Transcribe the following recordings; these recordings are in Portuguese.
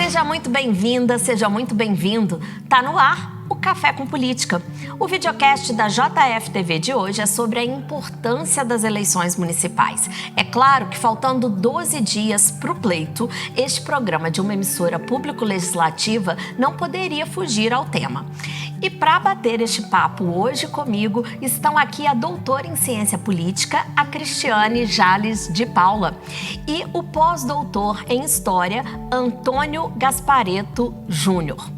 Seja muito bem-vinda, seja muito bem-vindo. Tá no ar o Café com Política. O videocast da JF-TV de hoje é sobre a importância das eleições municipais. É claro que faltando 12 dias para o pleito, este programa de uma emissora público-legislativa não poderia fugir ao tema. E para bater este papo hoje comigo, estão aqui a doutora em Ciência Política, a Cristiane Jales de Paula, e o pós-doutor em História, Antônio Gasparetto Júnior.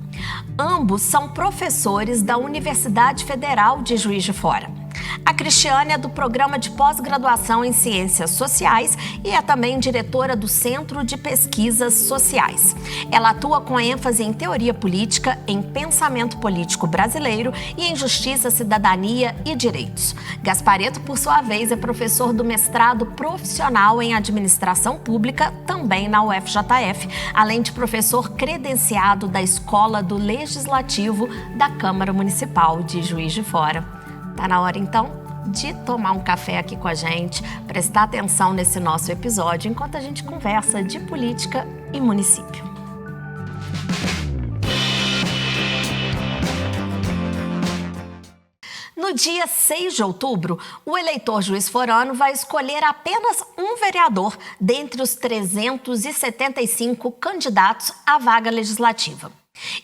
Ambos são professores da Universidade Federal de Juiz de Fora. A Cristiane é do Programa de Pós-Graduação em Ciências Sociais e é também diretora do Centro de Pesquisas Sociais. Ela atua com ênfase em teoria política, em pensamento político brasileiro e em justiça, cidadania e direitos. Gasparetto, por sua vez, é professor do mestrado profissional em administração pública, também na UFJF, além de professor credenciado da Escola do Legislativo da Câmara Municipal de Juiz de Fora. Tá na hora, então, de tomar um café aqui com a gente, prestar atenção nesse nosso episódio, enquanto a gente conversa de política e município. No dia 6 de outubro, o eleitor juiz-forano vai escolher apenas um vereador dentre os 375 candidatos à vaga legislativa.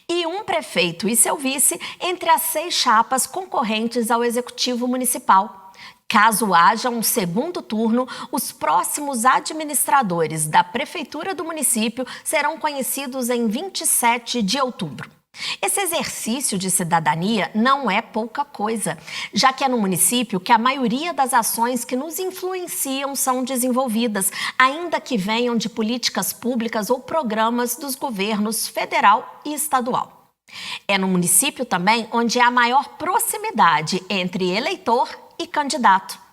E um prefeito e seu vice entre as 6 chapas concorrentes ao Executivo Municipal. Caso haja um segundo turno, os próximos administradores da Prefeitura do município serão conhecidos em 27 de outubro. Esse exercício de cidadania não é pouca coisa, já que é no município que a maioria das ações que nos influenciam são desenvolvidas, ainda que venham de políticas públicas ou programas dos governos federal e estadual. É no município também onde há a maior proximidade entre eleitor e candidato.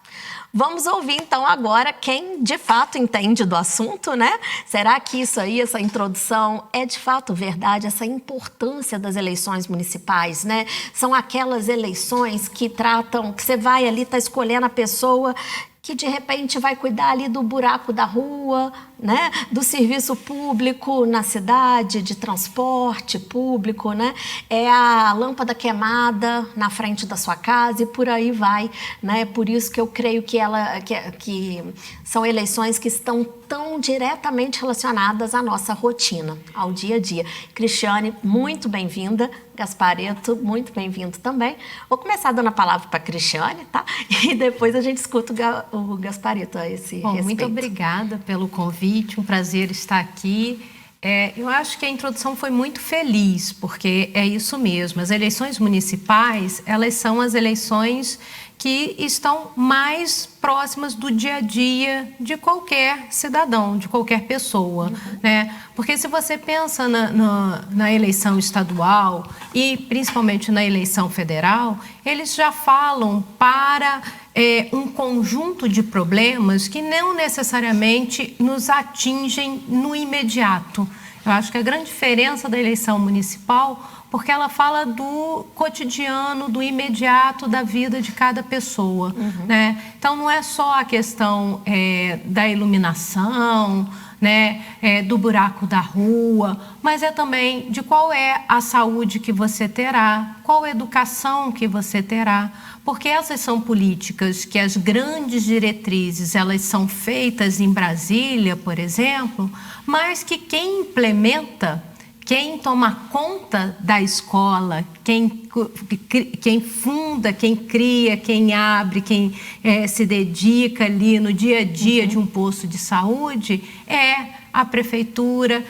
Vamos ouvir, então, agora quem de fato entende do assunto, né? Será que isso aí, essa introdução, é de fato verdade? Essa importância das eleições municipais, né? São aquelas eleições que tratam, que você vai ali, tá escolhendo a pessoa que de repente vai cuidar ali do buraco da rua, né? Do serviço público na cidade, de transporte público, né? É a lâmpada queimada na frente da sua casa e por aí vai, né? Por isso que eu creio que que são eleições que estão tão diretamente relacionadas à nossa rotina, ao dia a dia. Cristiane, muito bem-vinda. Gasparetto, muito bem-vindo também. Vou começar dando a palavra para a Cristiane, tá? E depois a gente escuta o Gasparetto a esse respeito. Muito obrigada pelo convite, um prazer estar aqui. Eu acho que a introdução foi muito feliz, porque é isso mesmo. As eleições municipais, elas são as eleições que estão mais próximas do dia a dia de qualquer cidadão, de qualquer pessoa, né? Porque se você pensa na eleição estadual e principalmente na eleição federal, eles já falam para um conjunto de problemas que não necessariamente nos atingem no imediato. Eu acho que a grande diferença da eleição municipal, porque ela fala do cotidiano, do imediato da vida de cada pessoa, né? Então, não é só a questão da iluminação, né, do buraco da rua, mas é também de qual é a saúde que você terá, qual a educação que você terá, porque essas são políticas que as grandes diretrizes, elas são feitas em Brasília, por exemplo, mas que quem implementa, quem toma conta da escola, quem funda, quem cria, quem abre, quem se dedica ali no dia a dia de um posto de saúde, é a prefeitura,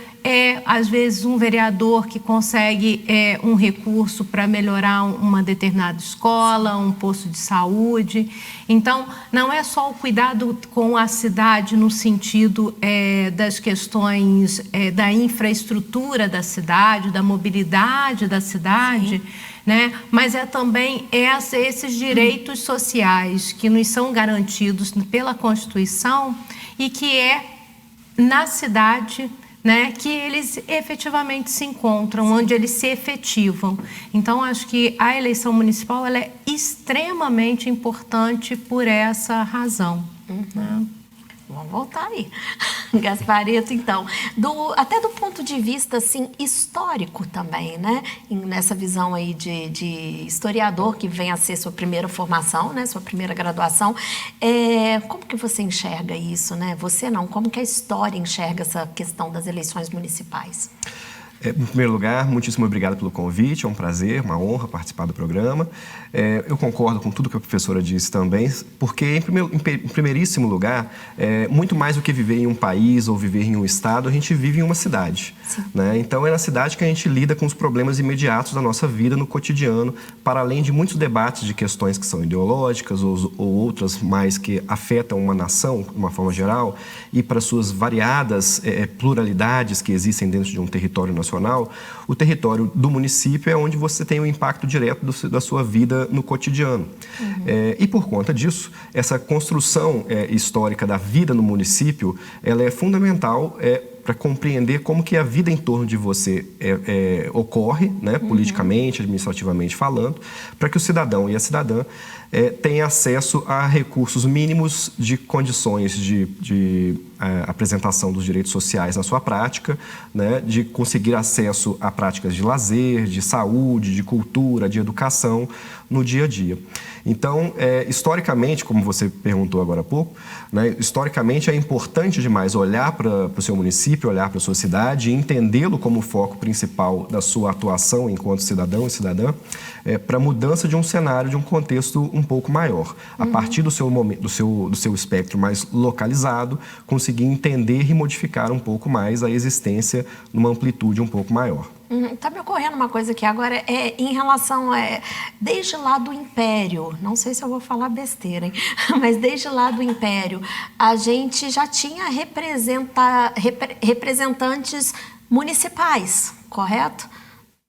às vezes um vereador que consegue um recurso para melhorar uma determinada escola, um posto de saúde. Então, não é só o cuidado com a cidade no sentido das questões da infraestrutura da cidade, da mobilidade da cidade, né? Mas é também esses direitos sociais que nos são garantidos pela Constituição e que na cidade, né, que eles efetivamente se encontram, onde eles se efetivam. Então, acho que a eleição municipal ela é extremamente importante por essa razão. Né? Vamos voltar aí. Gasparetto, então, até do ponto de vista assim, histórico também, né? Nessa visão aí de historiador, que vem a ser sua primeira formação, né? Sua primeira graduação. Como que você enxerga isso, né? Você não, como que a história enxerga essa questão das eleições municipais? Em primeiro lugar, muitíssimo obrigado pelo convite, é um prazer, uma honra participar do programa. Eu concordo com tudo que a professora disse também, porque, em primeiríssimo lugar, muito mais do que viver em um país ou viver em um estado, a gente vive em uma cidade. Né? Então, é na cidade que a gente lida com os problemas imediatos da nossa vida no cotidiano, para além de muitos debates de questões que são ideológicas ou outras mais que afetam uma nação, de uma forma geral, e para suas variadas pluralidades que existem dentro de um território nacional. O território do município é onde você tem um impacto direto da sua vida no cotidiano. E por conta disso, essa construção histórica da vida no município, ela é fundamental para compreender como que a vida em torno de você ocorre, né, politicamente, administrativamente falando, para que o cidadão e a cidadã tenham acesso a recursos mínimos de condições de apresentação dos direitos sociais na sua prática, né, de conseguir acesso a práticas de lazer, de saúde, de cultura, de educação no dia a dia. Então, historicamente, como você perguntou agora há pouco, né, historicamente é importante demais olhar para o seu município, olhar para a sua cidade e entendê-lo como foco principal da sua atuação enquanto cidadão e cidadã, para a mudança de um cenário, de um contexto um pouco maior. A partir do seu espectro mais localizado, conseguir entender e modificar um pouco mais a existência numa amplitude um pouco maior. Está me ocorrendo uma coisa aqui agora, em relação, desde lá do Império, não sei se eu vou falar besteira, hein? Mas desde lá do Império, a gente já tinha representantes municipais, correto?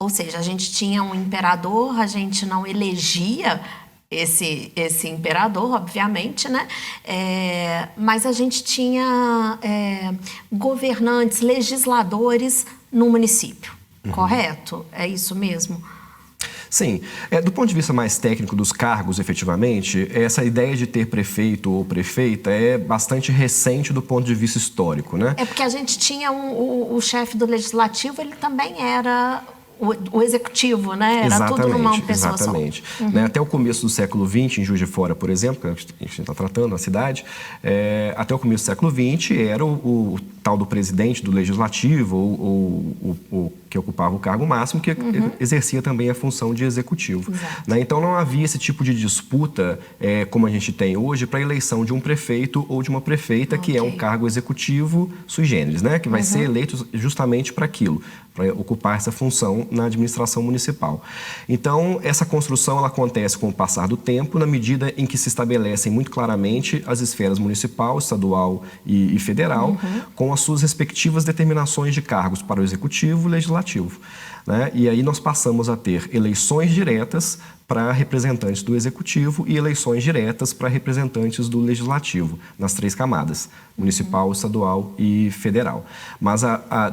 Ou seja, a gente tinha um imperador, a gente não elegia esse imperador, obviamente, né? Mas a gente tinha governantes, legisladores no município. Correto? É isso mesmo? Sim. Do ponto de vista mais técnico dos cargos, efetivamente, essa ideia de ter prefeito ou prefeita é bastante recente do ponto de vista histórico, né? É porque a gente tinha o chefe do legislativo, ele também era o executivo, né? Era Exatamente, tudo numa pessoa exatamente. só. Né? Até o começo do século XX, em Juiz de Fora, por exemplo, que a gente está tratando, a cidade, até o começo do século XX era o tal do presidente do legislativo ou que ocupava o cargo máximo, que exercia também a função de executivo. Né? Então não havia esse tipo de disputa como a gente tem hoje para a eleição de um prefeito ou de uma prefeita, que é um cargo executivo sui generis, né? Que vai ser eleito justamente para aquilo, para ocupar essa função na administração municipal. Então, essa construção ela acontece com o passar do tempo, na medida em que se estabelecem muito claramente as esferas municipal, estadual e federal, com as suas respectivas determinações de cargos para o executivo e legislativo. Né? E aí nós passamos a ter eleições diretas para representantes do executivo e eleições diretas para representantes do legislativo, nas 3 camadas, municipal, estadual e federal. Mas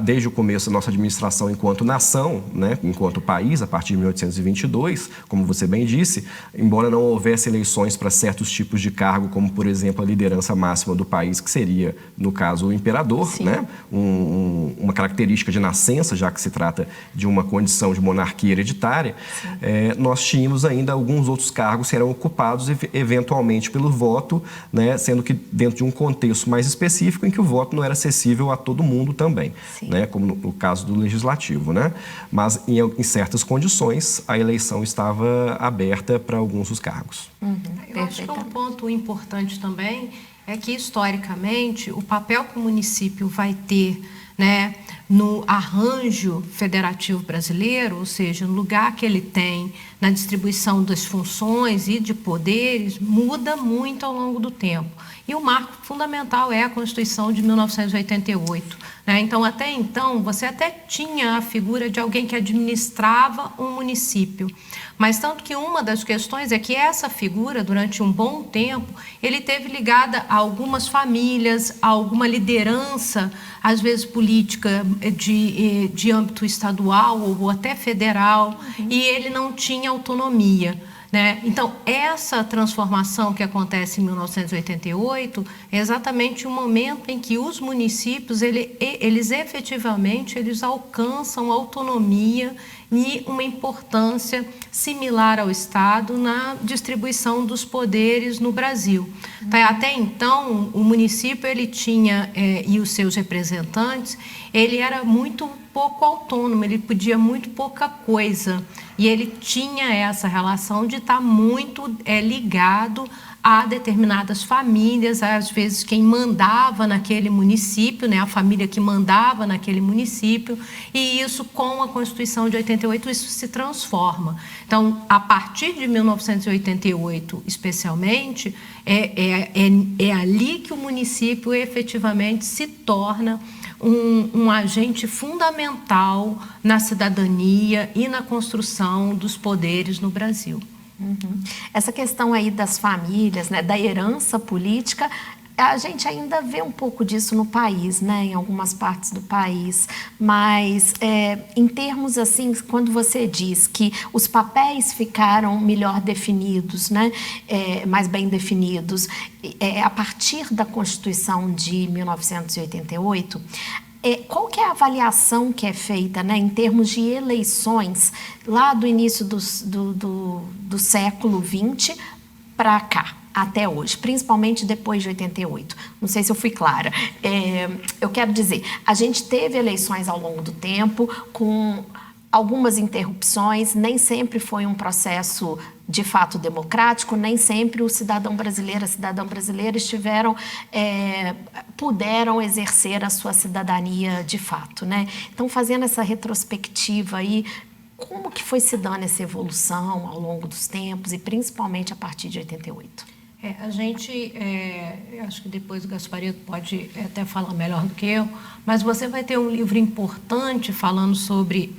desde o começo da nossa administração enquanto nação, né, enquanto país, a partir de 1822, como você bem disse, embora não houvesse eleições para certos tipos de cargo, como, por exemplo, a liderança máxima do país, que seria, no caso, o imperador, né, uma característica de nascença, já que se trata de uma condição de monarquia hereditária, nós tínhamos ainda alguns outros cargos que eram ocupados eventualmente pelo voto, né, sendo que dentro de um contexto mais específico em que o voto não era acessível a todo mundo também, né, como no caso do legislativo, né? Mas em certas condições a eleição estava aberta para alguns dos cargos. Eu acho que um ponto importante também é que historicamente o papel que o município vai ter, né, no arranjo federativo brasileiro, ou seja, no lugar que ele tem na distribuição das funções e de poderes, muda muito ao longo do tempo. E o marco fundamental é a Constituição de 1988. Né? Então, até então, você até tinha a figura de alguém que administrava um município. Mas tanto que uma das questões é que essa figura, durante um bom tempo, ele teve ligada a algumas famílias, a alguma liderança, às vezes política de âmbito estadual ou até federal, e ele não tinha autonomia. né? Então, essa transformação que acontece em 1988 é exatamente o momento em que os municípios, eles efetivamente alcançam autonomia e uma importância similar ao Estado na distribuição dos poderes no Brasil. Até então, o município ele tinha, e os seus representantes, ele era muito pouco autônomo, ele podia muito pouca coisa. E ele tinha essa relação de estar muito ligado a determinadas famílias, às vezes quem mandava naquele município, né, a família que mandava naquele município, e isso com a Constituição de 88 isso se transforma. Então, a partir de 1988, especialmente, é ali que o município efetivamente se torna um agente fundamental na cidadania e na construção dos poderes no Brasil. Essa questão aí das famílias, né, da herança política, a gente ainda vê um pouco disso no país, né, em algumas partes do país, mas em termos assim, quando você diz que os papéis ficaram melhor definidos, né, mais bem definidos, a partir da Constituição de 1988, qual que é a avaliação que é feita, né, em termos de eleições lá do início do século XX para cá, até hoje, principalmente depois de 88? Não sei se eu fui clara. Eu quero dizer, a gente teve eleições ao longo do tempo com algumas interrupções, nem sempre foi um processo de fato democrático, nem sempre o cidadão brasileiro, a cidadã brasileira puderam exercer a sua cidadania de fato, né? Então, fazendo essa retrospectiva aí, como que foi se dando essa evolução ao longo dos tempos e principalmente a partir de 88? A gente, acho que depois o Gasparetto pode até falar melhor do que eu, mas você vai ter um livro importante falando sobre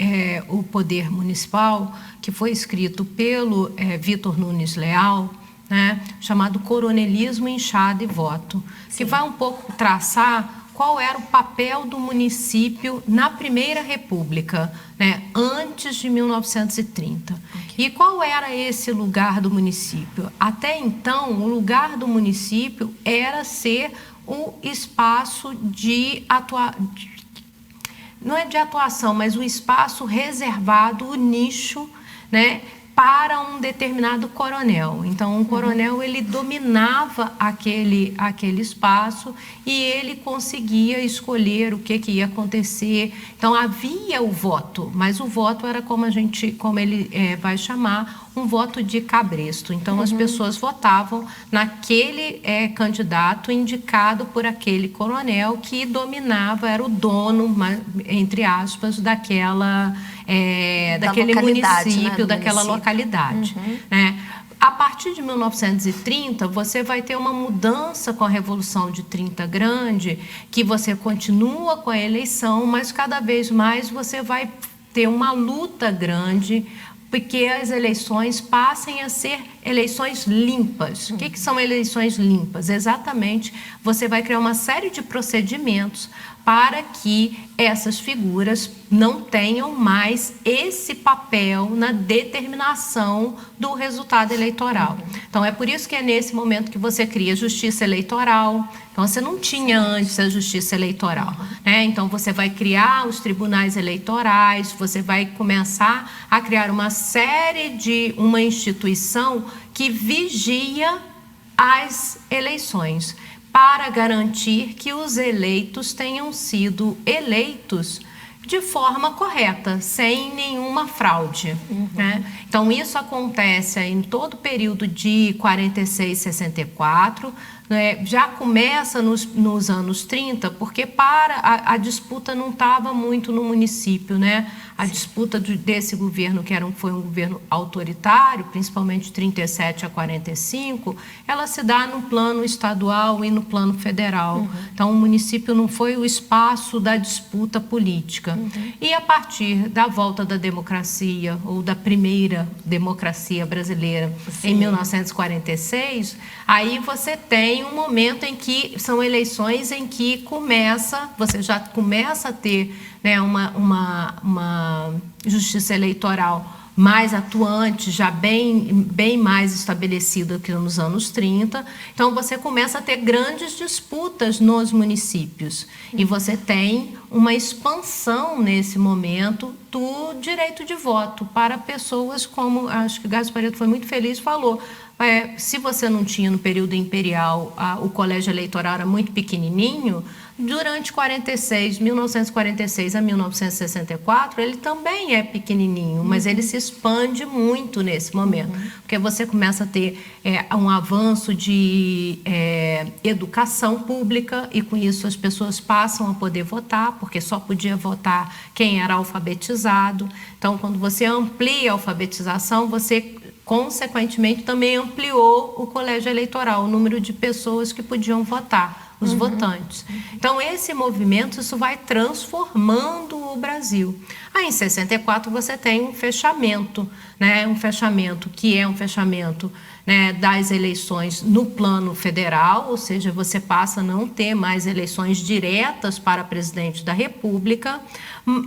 o poder municipal, que foi escrito pelo Vitor Nunes Leal, né, chamado Coronelismo, Enxada e Voto, que vai um pouco traçar qual era o papel do município na Primeira República, né, antes de 1930. E qual era esse lugar do município? Até então, o lugar do município era ser o espaço não é de atuação, mas o espaço reservado, o nicho, né, para um determinado coronel. Então, um coronel, ele dominava aquele espaço e ele conseguia escolher o que ia acontecer. Então, havia o voto, mas o voto era como ele vai chamar, um voto de cabresto. Então, as pessoas votavam naquele candidato indicado por aquele coronel que dominava, era o dono, entre aspas, daquele município, né, daquela localidade. Né? A partir de 1930, você vai ter uma mudança com a Revolução de 30 grande, que você continua com a eleição, mas cada vez mais você vai ter uma luta grande porque as eleições passem a ser eleições limpas. O que são eleições limpas? Exatamente, você vai criar uma série de procedimentos para que essas figuras não tenham mais esse papel na determinação do resultado eleitoral. Então, é por isso que é nesse momento que você cria justiça eleitoral. Então, você não tinha antes a justiça eleitoral, né? Então, você vai criar os tribunais eleitorais, você vai começar a criar uma instituição que vigia as eleições, para garantir que os eleitos tenham sido eleitos de forma correta, sem nenhuma fraude. Né? Então, isso acontece em todo o período de 46, 64, né? Já começa nos anos 30, porque a disputa não estava muito no município, né? A disputa desse governo, foi um governo autoritário, principalmente de 37 a 45, ela se dá no plano estadual e no plano federal. Então, o município não foi o espaço da disputa política. E a partir da volta da democracia, ou da primeira democracia brasileira, em 1946, aí você tem um momento em que são eleições em que você já começa a ter, né, uma justiça eleitoral mais atuante, já bem mais estabelecida que nos anos 30. Então, você começa a ter grandes disputas nos municípios. E você tem uma expansão, nesse momento, do direito de voto para pessoas como, acho que Gasparetto foi muito feliz, falou, se você não tinha no período imperial, o colégio eleitoral era muito pequenininho, durante 1946 a 1964, ele também é pequenininho, mas ele se expande muito nesse momento, porque você começa a ter um avanço de educação pública e, com isso, as pessoas passam a poder votar, porque só podia votar quem era alfabetizado. Então, quando você amplia a alfabetização, você consequentemente também ampliou o colégio eleitoral, o número de pessoas que podiam votar, os votantes. Então, esse movimento, isso vai transformando o Brasil. Aí, em 64, você tem um fechamento, né? Um fechamento que é um fechamento, né, das eleições no plano federal, ou seja, você passa a não ter mais eleições diretas para presidente da República,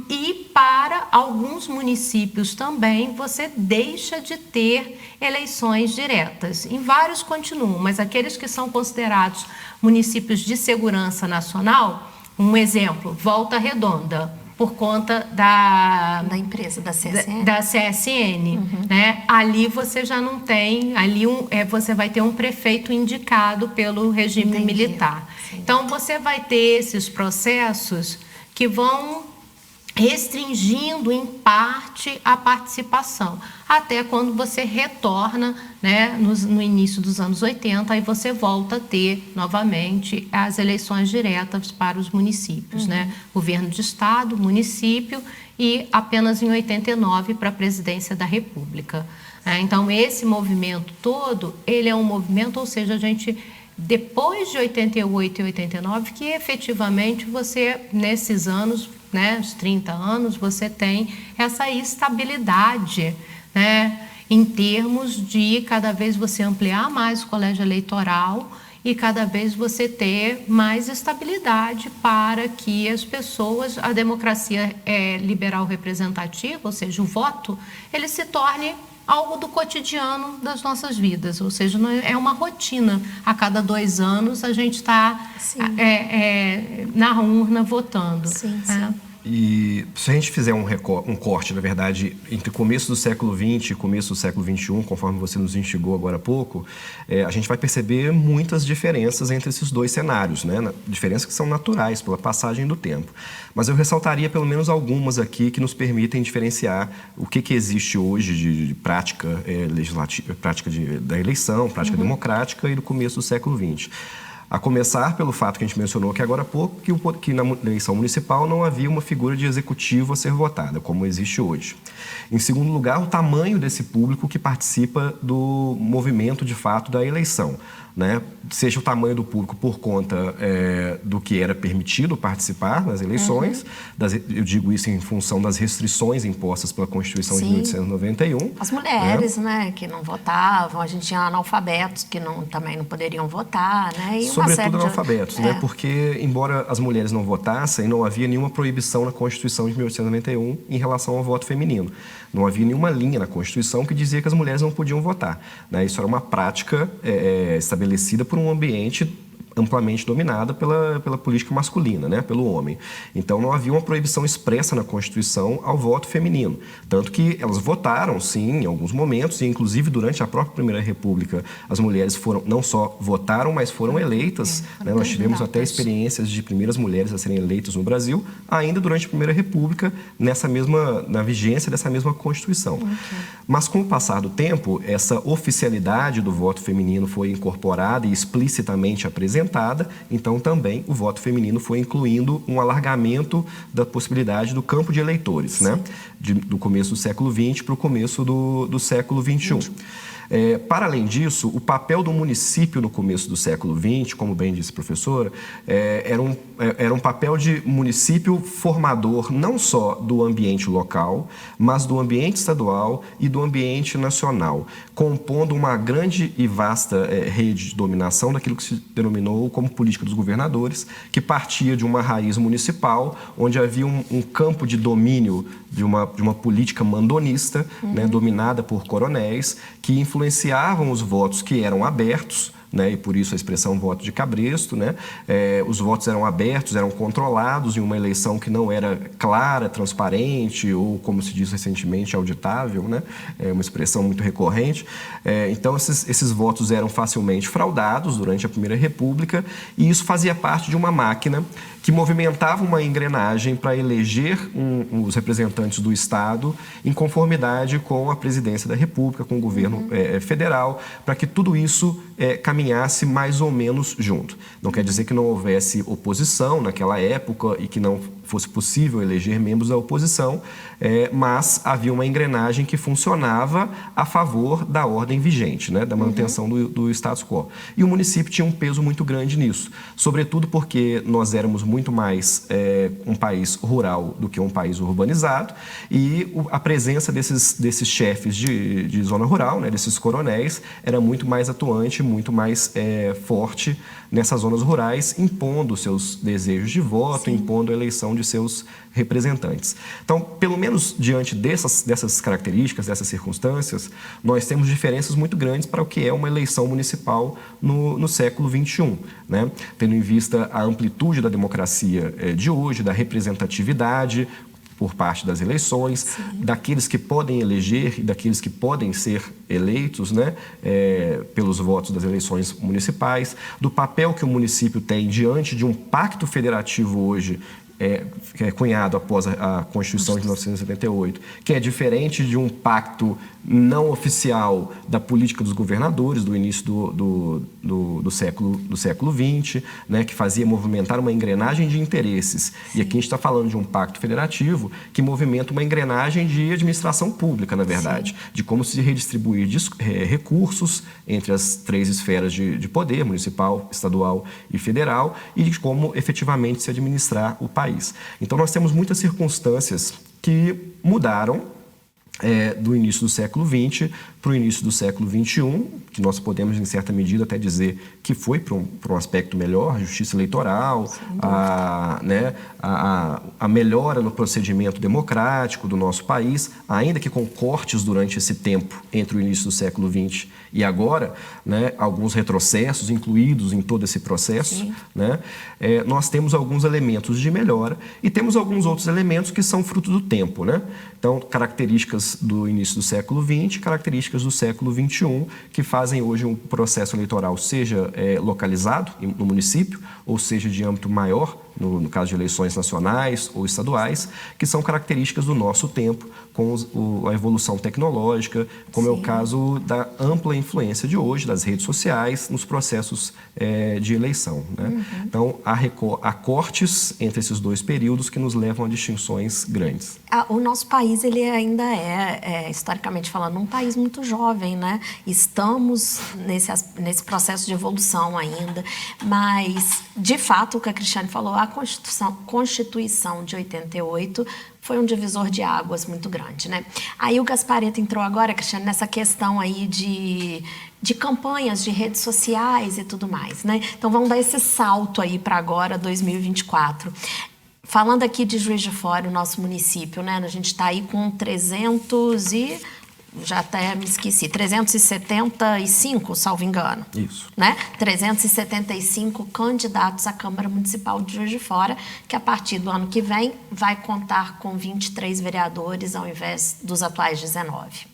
e para alguns municípios também você deixa de ter eleições diretas. Em vários continuam, mas aqueles que são considerados municípios de segurança nacional, um exemplo, Volta Redonda, por conta da empresa, da CSN. Da CSN, né? Ali você já não tem, ali você vai ter um prefeito indicado pelo regime militar. Sim. Então, você vai ter esses processos que vão restringindo, em parte, a participação, até quando você retorna, né, no início dos anos 80, aí você volta a ter, novamente, as eleições diretas para os municípios, né? Governo de Estado, município, e apenas em 89 para a presidência da República. Então, esse movimento todo, ele é um movimento, ou seja, a gente... Depois de 88 e 89, que efetivamente você, nesses anos, né, os 30 anos, você tem essa estabilidade, né, em termos de cada vez você ampliar mais o colégio eleitoral e cada vez você ter mais estabilidade para que as pessoas, a democracia liberal representativa, ou seja, o voto, ele se torne algo do cotidiano das nossas vidas, ou seja, não é uma rotina. A cada 2 anos a gente está na urna votando. Sim. E se a gente fizer um corte, na verdade, entre começo do século XX e começo do século XXI, conforme você nos instigou agora há pouco, a gente vai perceber muitas diferenças entre esses dois cenários, né? Diferenças que são naturais pela passagem do tempo. Mas eu ressaltaria pelo menos algumas aqui que nos permitem diferenciar o que existe hoje de prática legislativa, prática da eleição, prática democrática e do começo do século XX. A começar pelo fato que a gente mencionou aqui agora há pouco, que na eleição municipal não havia uma figura de executivo a ser votada, como existe hoje. Em segundo lugar, o tamanho desse público que participa do movimento, de fato, da eleição, né? Seja o tamanho do público por conta do que era permitido participar nas eleições, eu digo isso em função das restrições impostas pela Constituição de 1891. As mulheres, né, que não votavam, a gente tinha analfabetos que também não poderiam votar, né? E sobretudo analfabetos, né? Porque, embora as mulheres não votassem, não havia nenhuma proibição na Constituição de 1891 em relação ao voto feminino. Não havia nenhuma linha na Constituição que dizia que as mulheres não podiam votar, né? Isso era uma prática estabelecida por um ambiente amplamente dominada pela política masculina, né? Pelo homem. Então, não havia uma proibição expressa na Constituição ao voto feminino. Tanto que elas votaram, sim, em alguns momentos, e inclusive durante a própria Primeira República, as mulheres não só votaram, mas foram eleitas. Né? Nós tivemos até experiências de primeiras mulheres a serem eleitas no Brasil, ainda durante a Primeira República, na vigência dessa mesma Constituição. Mas, com o passar do tempo, essa oficialidade do voto feminino foi incorporada e explicitamente apresentada. Então, também o voto feminino foi incluindo um alargamento da possibilidade do campo de eleitores, né? Do começo do século XX para o começo do século XXI. Para além disso, o papel do município no começo do século XX, como bem disse a professora, era um papel de município formador não só do ambiente local, mas do ambiente estadual e do ambiente nacional, compondo uma grande e vasta rede de dominação daquilo que se denominou como política dos governadores, que partia de uma raiz municipal, onde havia um campo de domínio de uma política mandonista, né, dominada por coronéis, que influenciavam os votos que eram abertos, né, e por isso a expressão voto de cabresto, né? Os votos eram abertos, eram controlados em uma eleição que não era clara, transparente ou, como se diz recentemente, auditável, né? É uma expressão muito recorrente. Então, esses votos eram facilmente fraudados durante a Primeira República e isso fazia parte de uma máquina que movimentava uma engrenagem para eleger os representantes do Estado em conformidade com a presidência da República, com o governo federal, para que tudo isso caminhasse mais ou menos junto. Não quer dizer que não houvesse oposição naquela época e que não fosse possível eleger membros da oposição, mas havia uma engrenagem que funcionava a favor da ordem vigente, né, da manutenção do status quo. E o município tinha um peso muito grande nisso, sobretudo porque nós éramos muito mais um país rural do que um país urbanizado e a presença desses chefes de zona rural, né, desses coronéis, era muito mais atuante, muito mais forte nessas zonas rurais, impondo seus desejos de voto, impondo a eleição de seus representantes. Então, pelo menos diante dessas características, dessas circunstâncias, nós temos diferenças muito grandes para o que é uma eleição municipal no século XXI, né? Tendo em vista a amplitude da democracia de hoje, da representatividade por parte das eleições, daqueles que podem eleger e daqueles que podem ser eleitos, né, pelos votos das eleições municipais, do papel que o município tem diante de um pacto federativo hoje, que é cunhado após a Constituição de 1978, que é diferente de um pacto não oficial da política dos governadores do início do século XX, né, que fazia movimentar uma engrenagem de interesses. E aqui a gente está falando de um pacto federativo que movimenta uma engrenagem de administração pública, na verdade, de como se redistribuir recursos entre as três esferas de poder, municipal, estadual e federal, e de como efetivamente se administrar o país. Então, nós temos muitas circunstâncias que mudaram do início do século XX para o início do século XXI, que nós podemos, em certa medida, até dizer que foi para um aspecto melhor, a justiça eleitoral, a melhora no procedimento democrático do nosso país, ainda que com cortes durante esse tempo entre o início do século XX e agora, né, alguns retrocessos incluídos em todo esse processo, né, nós temos alguns elementos de melhora e temos alguns outros elementos que são fruto do tempo, né? Então, características do início do século XX, características do século XXI, que fazem hoje um processo eleitoral seja localizado no município, ou seja de âmbito maior, no caso de eleições nacionais ou estaduais, que são características do nosso tempo, com a evolução tecnológica, como é o caso da ampla influência de hoje, das redes sociais, nos processos de eleição, né? Então, há cortes entre esses dois períodos que nos levam a distinções grandes. O nosso país, ele ainda historicamente falando, um país muito jovem, né? Estamos nesse processo de evolução ainda, mas, de fato, o que a Cristiane falou, a Constituição de 88 foi um divisor de águas muito grande, né? Aí o Gasparetto entrou agora, Cristiane, nessa questão aí de campanhas de redes sociais e tudo mais, né? Então vamos dar esse salto aí para agora, 2024. Falando aqui de Juiz de Fora, o nosso município, né? A gente está aí com 375, salvo engano. Isso. Né? 375 candidatos à Câmara Municipal de Juiz de Fora, que a partir do ano que vem vai contar com 23 vereadores ao invés dos atuais 19.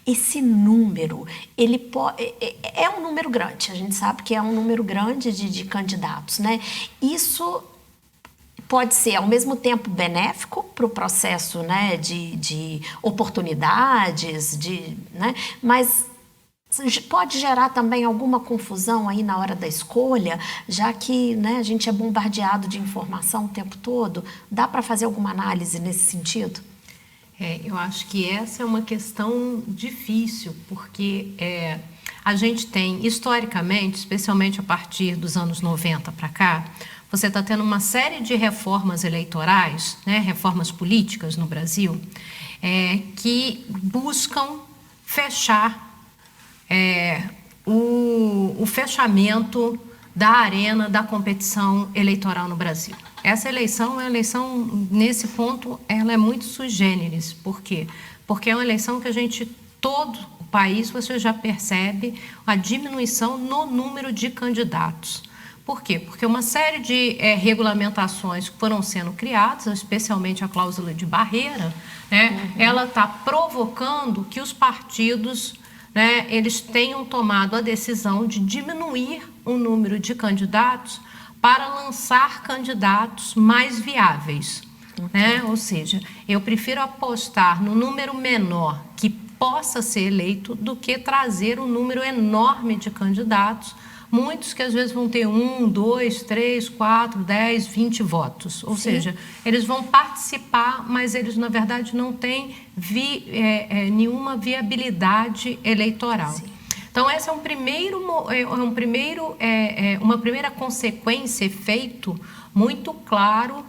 Esse número, é um número grande, a gente sabe que é um número grande de candidatos, né? Isso pode ser, ao mesmo tempo, benéfico para o processo, né, de oportunidades, né, mas pode gerar também alguma confusão aí na hora da escolha, já que, né, a gente é bombardeado de informação o tempo todo. Dá para fazer alguma análise nesse sentido? Eu acho que essa é uma questão difícil, porque a gente tem, historicamente, especialmente a partir dos anos 90 para cá, você está tendo uma série de reformas eleitorais, né, reformas políticas no Brasil, que buscam fechar o fechamento da arena da competição eleitoral no Brasil. Essa eleição é uma eleição, nesse ponto, ela é muito sui generis. Por quê? Porque é uma eleição que todo o país, você já percebe a diminuição no número de candidatos. Por quê? Porque uma série de regulamentações que foram sendo criadas, especialmente a cláusula de barreira, né, ela está provocando que os partidos, né, eles tenham tomado a decisão de diminuir o número de candidatos para lançar candidatos mais viáveis. Né? Ou seja, eu prefiro apostar no número menor que possa ser eleito do que trazer um número enorme de candidatos, muitos que às vezes vão ter 1, 2, 3, 4, 10, 20 votos. Ou seja, eles vão participar, mas eles, na verdade, não têm nenhuma viabilidade eleitoral. Sim. Então, essa é uma primeira consequência, efeito muito claro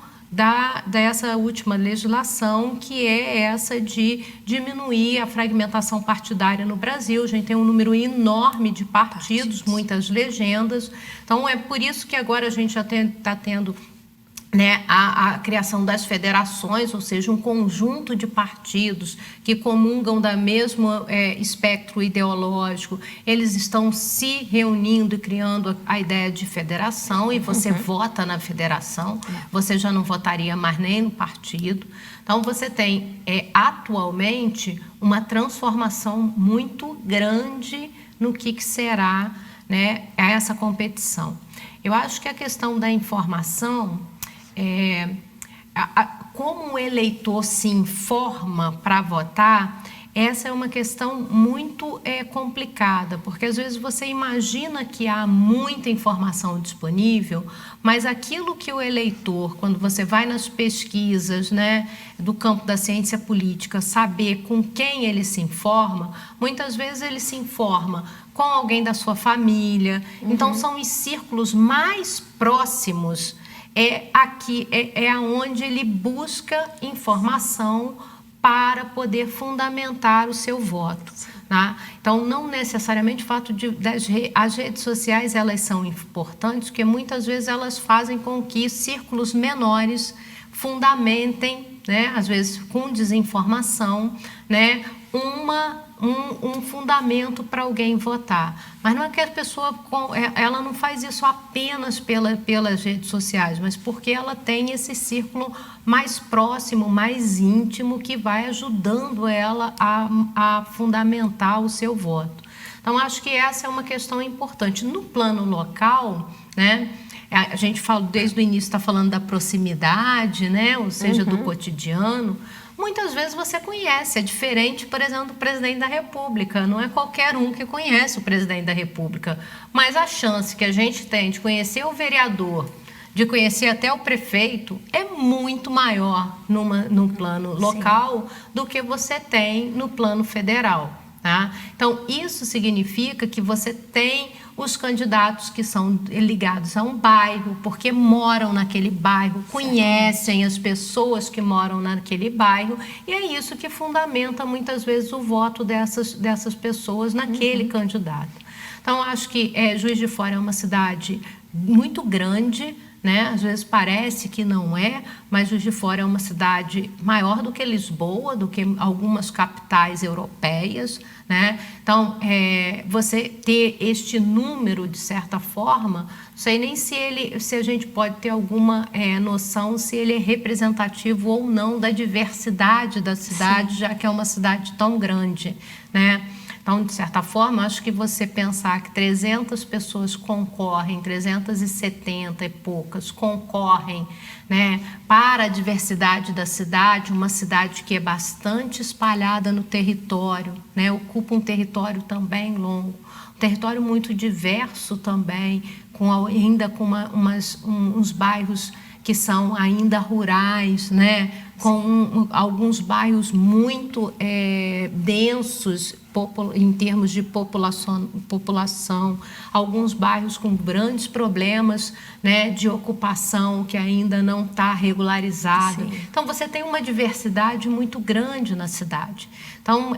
dessa última legislação, que é essa de diminuir a fragmentação partidária no Brasil. A gente tem um número enorme de partidos, muitas legendas. Então, é por isso que agora a gente já está tendo, né, a criação das federações, ou seja, um conjunto de partidos que comungam da mesma espectro ideológico. Eles estão se reunindo e criando a ideia de federação, e você vota na federação, você já não votaria mais nem no partido. Então, você tem atualmente uma transformação muito grande no que será, né, essa competição. Eu acho que a questão da informação, como o eleitor se informa para votar, essa é uma questão muito complicada, porque às vezes você imagina que há muita informação disponível, mas aquilo que o eleitor, quando você vai nas pesquisas, né, do campo da ciência política, saber com quem ele se informa, muitas vezes ele se informa com alguém da sua família. Então são os círculos mais próximos, aonde ele busca informação para poder fundamentar o seu voto. Né? Então, não necessariamente o fato as redes sociais, elas são importantes, porque muitas vezes elas fazem com que círculos menores fundamentem, né, às vezes com desinformação, né, um fundamento para alguém votar. Mas não é que a pessoa ela não faz isso apenas pelas redes sociais, mas porque ela tem esse círculo mais próximo, mais íntimo, que vai ajudando ela a fundamentar o seu voto. Então, acho que essa é uma questão importante. No plano local, né, a gente fala, desde o início está falando da proximidade, né, ou seja, do cotidiano. Muitas vezes você conhece, é diferente, por exemplo, do presidente da República. Não é qualquer um que conhece o presidente da República, mas a chance que a gente tem de conhecer o vereador, de conhecer até o prefeito, é muito maior no plano local do que você tem no plano federal. Tá? Então, isso significa que você tem os candidatos que são ligados a um bairro, porque moram naquele bairro, conhecem as pessoas que moram naquele bairro, e é isso que fundamenta muitas vezes o voto dessas pessoas naquele candidato. Então, acho que Juiz de Fora é uma cidade muito grande, né? Às vezes parece que não é, mas Juiz de Fora é uma cidade maior do que Lisboa, do que algumas capitais europeias, né? Então, você ter este número, de certa forma, não sei nem se a gente pode ter alguma noção se ele é representativo ou não da diversidade da cidade, já que é uma cidade tão grande, né? Então, de certa forma, acho que você pensar que 300 pessoas concorrem, 370 e poucas concorrem, né, para a diversidade da cidade, uma cidade que é bastante espalhada no território, né, ocupa um território também longo, um território muito diverso também, ainda com uns bairros que são ainda rurais, né? Com alguns bairros muito densos em termos de população, alguns bairros com grandes problemas, né, de ocupação que ainda não está regularizada. Sim. Então, você tem uma diversidade muito grande na cidade. Então,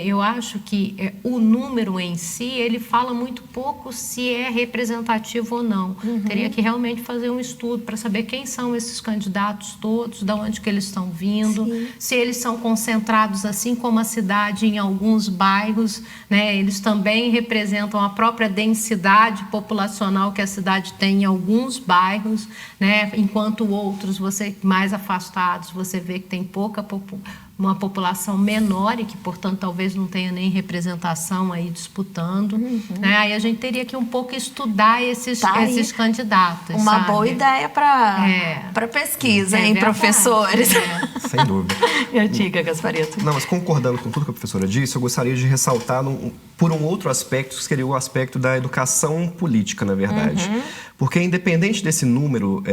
eu acho que o número em si, ele fala muito pouco se é representativo ou não. Teria que realmente fazer um estudo para saber quem são esses candidatos todos, de onde que eles estão vindo, sim, se eles são concentrados, assim como a cidade, em alguns bairros, né? Eles também representam a própria densidade populacional que a cidade tem em alguns bairros, né? Enquanto outros, mais afastados, você vê que tem uma população menor e que, portanto, talvez não tenha nem representação aí disputando. Né? Aí a gente teria que um pouco estudar esses candidatos. Uma boa ideia para pesquisa, hein, professores? Sem dúvida. Eu diga, Gasparito. Não, mas concordando com tudo que a professora disse, eu gostaria de ressaltar por um outro aspecto, que seria o aspecto da educação política, na verdade. Porque independente desse número,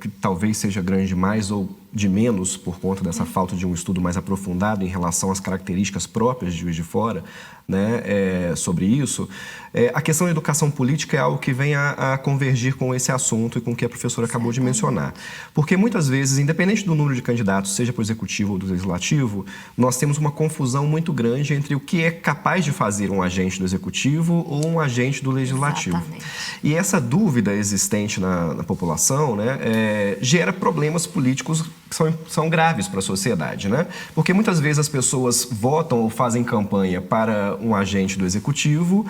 que talvez seja grande demais ou de menos, por conta dessa falta de um estudo mais aprofundado em relação às características próprias de Juiz de Fora, né, sobre isso, a questão da educação política é algo que vem a convergir com esse assunto e com o que a professora acabou de mencionar. Porque muitas vezes, independente do número de candidatos, seja para o executivo ou do legislativo, nós temos uma confusão muito grande entre o que é capaz de fazer um agente do executivo ou um agente do legislativo. Exatamente. E essa dúvida existente na população, né, gera problemas políticos que são graves para a sociedade, né? Porque muitas vezes as pessoas votam ou fazem campanha para um agente do executivo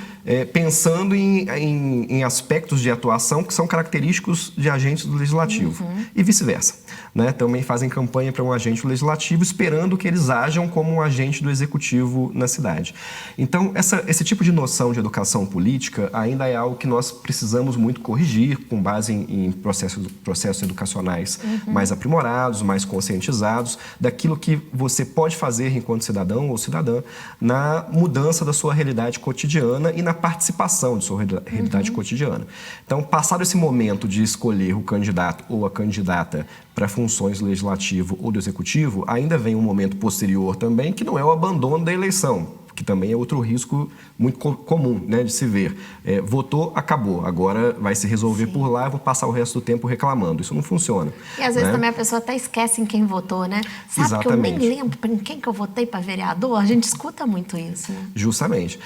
pensando em aspectos de atuação que são característicos de agentes do legislativo e vice-versa, né? Também fazem campanha para um agente do legislativo esperando que eles ajam como um agente do executivo na cidade. Então, esse tipo de noção de educação política ainda é algo que nós precisamos muito corrigir com base em processos educacionais mais aprimorados, mais conscientizados daquilo que você pode fazer enquanto cidadão ou cidadã na mudança da sua realidade cotidiana e na participação de sua realidade cotidiana. Então, passado esse momento de escolher o candidato ou a candidata para funções do legislativo ou do executivo, ainda vem um momento posterior também, que não é o abandono da eleição, que também é outro risco muito comum, né, de se ver. Votou, acabou, agora vai se resolver por lá, vou passar o resto do tempo reclamando. Isso não funciona. E às vezes também a pessoa até esquece em quem votou, né? Sabe. Exatamente. Que eu nem lembro em quem que eu votei para vereador? A gente escuta muito isso, né? Justamente.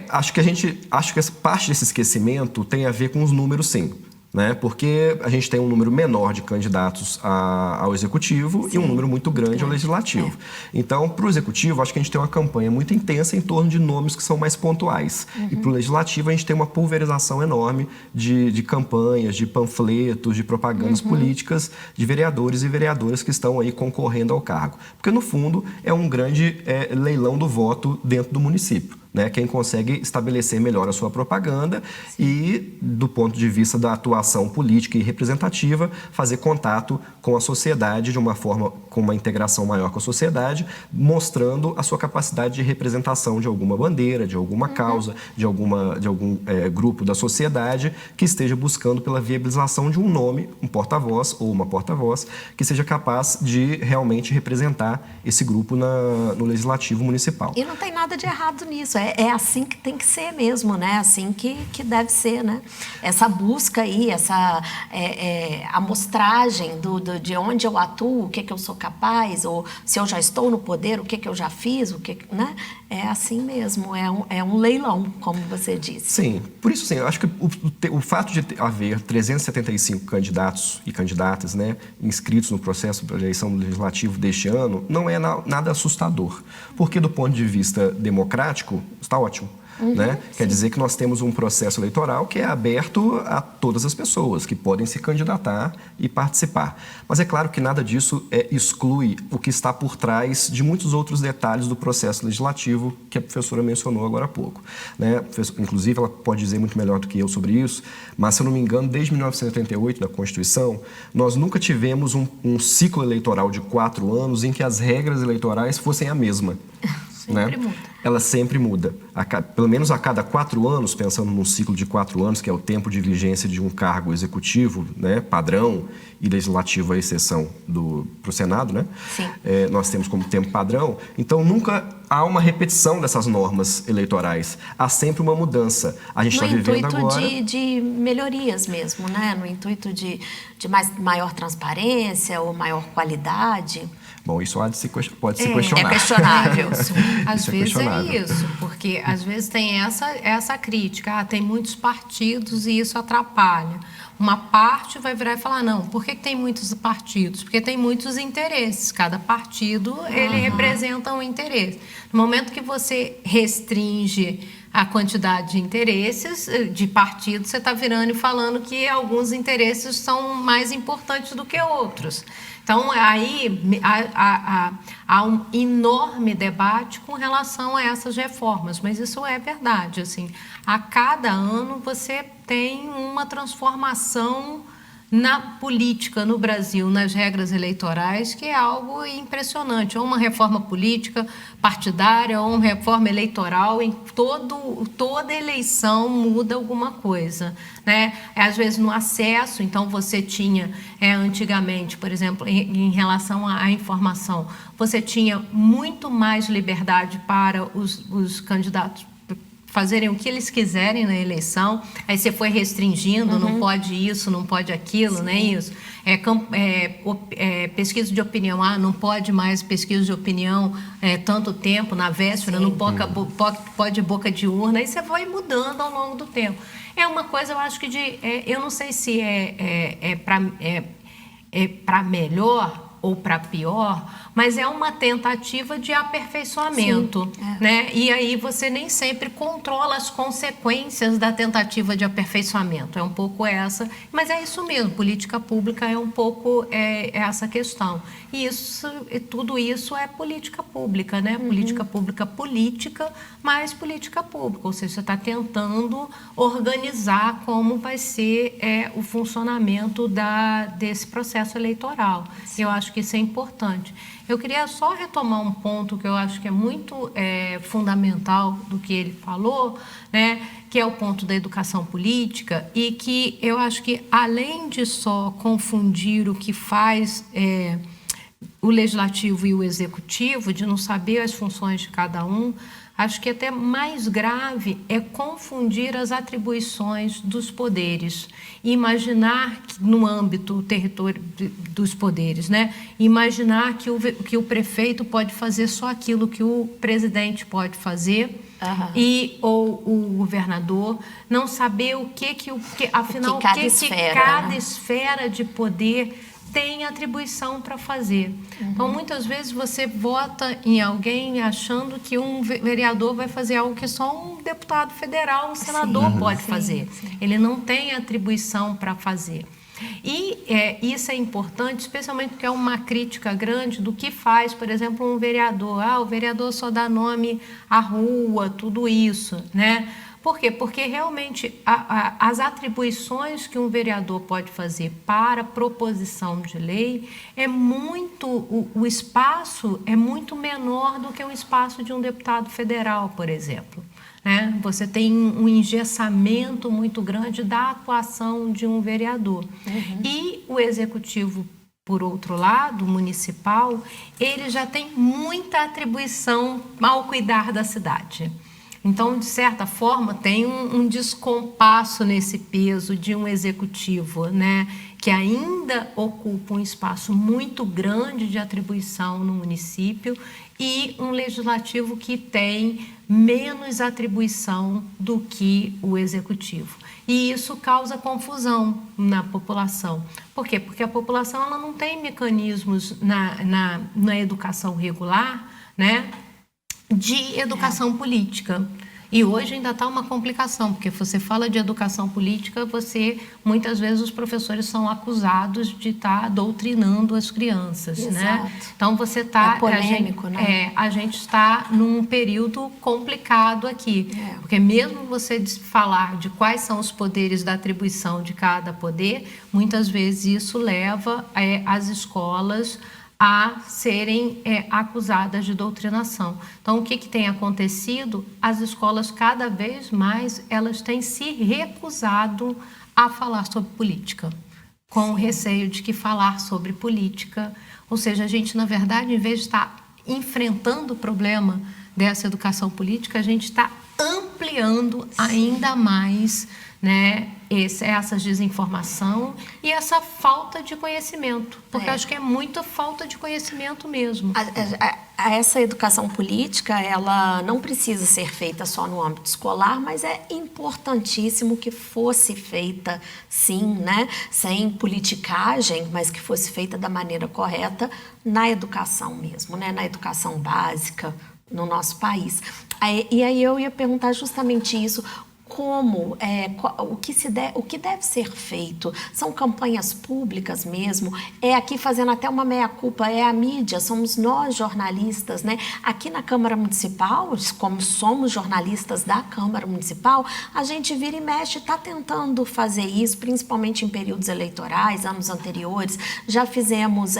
Acho que essa parte desse esquecimento tem a ver com os números, sim. Né? Porque a gente tem um número menor de candidatos ao executivo e um número muito grande ao legislativo. Então, para o executivo, acho que a gente tem uma campanha muito intensa em torno de nomes que são mais pontuais. E para o legislativo, a gente tem uma pulverização enorme de campanhas, de panfletos, de propagandas políticas de vereadores e vereadoras que estão aí concorrendo ao cargo. Porque, no fundo, é um grande leilão do voto dentro do município. Né, quem consegue estabelecer melhor a sua propaganda e, do ponto de vista da atuação política e representativa, fazer contato com a sociedade de uma forma, com uma integração maior com a sociedade, mostrando a sua capacidade de representação de alguma bandeira, de alguma causa, de algum grupo da sociedade que esteja buscando pela viabilização de um nome, um porta-voz ou uma porta-voz, que seja capaz de realmente representar esse grupo no legislativo municipal. E não tem nada de errado nisso. É assim que tem que ser mesmo, né? Assim que deve ser, né? Essa busca aí, essa amostragem de onde eu atuo, o que eu sou capaz, ou se eu já estou no poder, o que eu já fiz, né? É assim mesmo, é um leilão, como você disse. Sim, por isso, sim, eu acho que o fato de haver 375 candidatos e candidatas, né, inscritos no processo de eleição legislativo deste ano, não é nada assustador, porque do ponto de vista democrático, está ótimo. Né? Quer dizer que nós temos um processo eleitoral que é aberto a todas as pessoas que podem se candidatar e participar. Mas é claro que nada disso exclui o que está por trás de muitos outros detalhes do processo legislativo que a professora mencionou agora há pouco. Né? Inclusive, ela pode dizer muito melhor do que eu sobre isso, mas, se eu não me engano, desde 1988, da Constituição, nós nunca tivemos um ciclo eleitoral de 4 anos em que as regras eleitorais fossem a mesma. Sempre muda. ela sempre muda. Pelo menos a cada 4 anos, pensando num ciclo de 4 anos, que é o tempo de vigência de um cargo executivo, né, padrão, e legislativo, à exceção para o Senado, né? Sim. Nós temos como tempo padrão. Então, nunca há uma repetição dessas normas eleitorais. Há sempre uma mudança. A gente está vivendo agora... No intuito de melhorias mesmo, né? No intuito de maior transparência ou maior qualidade. Bom, isso pode ser questionável. É questionável. Às vezes questionável. é isso, porque às vezes tem essa crítica, tem muitos partidos e isso atrapalha. Uma parte vai virar e falar, não, por que tem muitos partidos? Porque tem muitos interesses, cada partido ele representa um interesse. No momento que você restringe a quantidade de interesses, de partidos, você está virando e falando que alguns interesses são mais importantes do que outros. Então, aí há um enorme debate com relação a essas reformas, mas isso é verdade. Assim, a cada ano você tem uma transformação na política no Brasil, nas regras eleitorais, que é algo impressionante. Ou uma reforma política partidária, ou uma reforma eleitoral, em toda eleição muda alguma coisa, né? Às vezes no acesso, então você tinha, antigamente, por exemplo, em relação à informação, você tinha muito mais liberdade para os candidatos fazerem o que eles quiserem na eleição, aí você foi restringindo, não pode isso, não pode aquilo, não é isso? Pesquisa de opinião, não pode mais pesquisa de opinião tanto tempo, na véspera, não pode boca de urna, aí você vai mudando ao longo do tempo. É uma coisa, eu acho que eu não sei se é para melhor ou para pior, mas é uma tentativa de aperfeiçoamento, né? E aí você nem sempre controla as consequências da tentativa de aperfeiçoamento. É um pouco essa, mas é isso mesmo, política pública é um pouco essa questão. E tudo isso é política pública, né? Política pública política, mas política pública, ou seja, você está tentando organizar como vai ser o funcionamento desse processo eleitoral. Sim. Eu acho que isso é importante. Eu queria só retomar um ponto que eu acho que é muito fundamental do que ele falou, né, que é o ponto da educação política, e que eu acho que, além de só confundir o que faz o legislativo e o executivo, de não saber as funções de cada um, acho que até mais grave é confundir as atribuições dos poderes e imaginar que, no âmbito território dos poderes, né? Imaginar que o prefeito pode fazer só aquilo que o presidente pode fazer ou o governador, não saber afinal, cada esfera de poder tem atribuição para fazer. Então, muitas vezes você vota em alguém achando que um vereador vai fazer algo que só um deputado federal, um senador pode fazer. Sim. Ele não tem atribuição para fazer. E isso é importante, especialmente porque é uma crítica grande do que faz, por exemplo, um vereador. O vereador só dá nome à rua, tudo isso, né? Por quê? Porque realmente as atribuições que um vereador pode fazer para proposição de lei o espaço é muito menor do que o espaço de um deputado federal, por exemplo. Né? Você tem um engessamento muito grande da atuação de um vereador. E o executivo, por outro lado, municipal, ele já tem muita atribuição ao cuidar da cidade. Então, de certa forma, tem um descompasso nesse peso de um executivo, né, que ainda ocupa um espaço muito grande de atribuição no município, e um legislativo que tem menos atribuição do que o executivo. E isso causa confusão na população. Por quê? Porque a população ela não tem mecanismos na educação regular, né, de educação política. E hoje ainda está uma complicação, porque você fala de educação política, muitas vezes os professores são acusados de estar doutrinando as crianças, né? Então você está... É polêmico, né? A gente está num período complicado aqui, porque mesmo você falar de quais são os poderes da atribuição de cada poder, muitas vezes isso leva as escolas a serem acusadas de doutrinação. Então, o que tem acontecido? As escolas, cada vez mais, elas têm se recusado a falar sobre política, com o receio de que falar sobre política, ou seja, a gente, na verdade, em vez de estar enfrentando o problema dessa educação política, a gente está ampliando ainda mais, né, essa desinformação e essa falta de conhecimento, porque acho que é muita falta de conhecimento mesmo. Essa educação política, ela não precisa ser feita só no âmbito escolar, mas é importantíssimo que fosse feita, sim, né, sem politicagem, mas que fosse feita da maneira correta na educação mesmo, né, na educação básica no nosso país. E aí eu ia perguntar justamente isso. Como, o que deve ser feito? São campanhas públicas mesmo? Aqui fazendo até uma meia-culpa, a mídia, somos nós jornalistas, né? Aqui na Câmara Municipal, como somos jornalistas da Câmara Municipal, a gente vira e mexe, está tentando fazer isso, principalmente em períodos eleitorais, anos anteriores. Já fizemos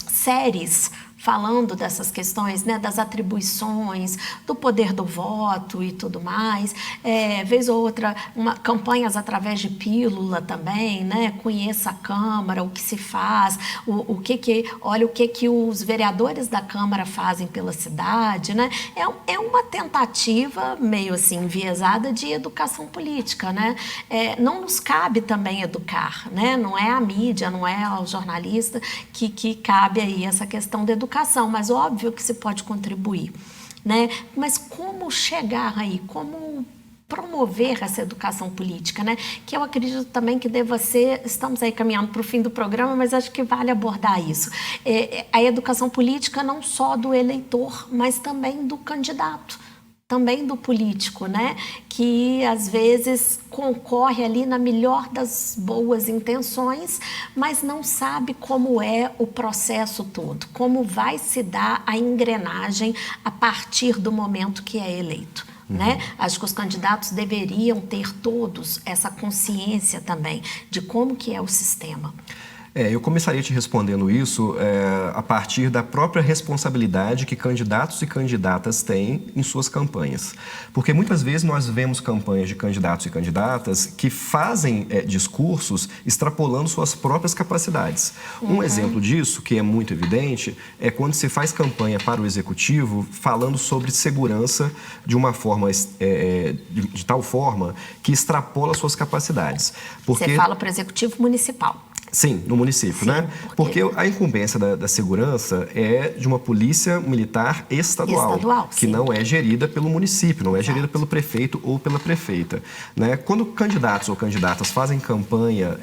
séries falando dessas questões, né, das atribuições, do poder do voto e tudo mais. Vez ou outra, campanhas através de pílula também, né? Conheça a Câmara, o que se faz, olha o que os vereadores da Câmara fazem pela cidade, né? É uma tentativa meio assim enviesada de educação política, né? Não nos cabe também educar, né? Não é a mídia, não é ao jornalista que cabe aí essa questão da educação, mas óbvio que se pode contribuir, né? Mas como chegar aí, como promover essa educação política, né? Que eu acredito também que deva ser, estamos aí caminhando para o fim do programa, mas acho que vale abordar isso. A educação política não só do eleitor, mas também do candidato, também do político, né? Que às vezes concorre ali na melhor das boas intenções, mas não sabe como é o processo todo, como vai se dar a engrenagem a partir do momento que é eleito. Né? Acho que os candidatos deveriam ter todos essa consciência também de como que é o sistema. Eu começaria te respondendo isso a partir da própria responsabilidade que candidatos e candidatas têm em suas campanhas. Porque muitas vezes nós vemos campanhas de candidatos e candidatas que fazem discursos extrapolando suas próprias capacidades. Um exemplo disso, que é muito evidente, é quando se faz campanha para o executivo falando sobre segurança de uma forma, de tal forma que extrapola suas capacidades. Porque... Você fala para o executivo municipal. Sim, no município, Sim, né? Porque a incumbência da segurança é de uma polícia militar estadual que não é gerida pelo município, não é gerida pelo prefeito ou pela prefeita, né? Quando candidatos ou candidatas fazem campanha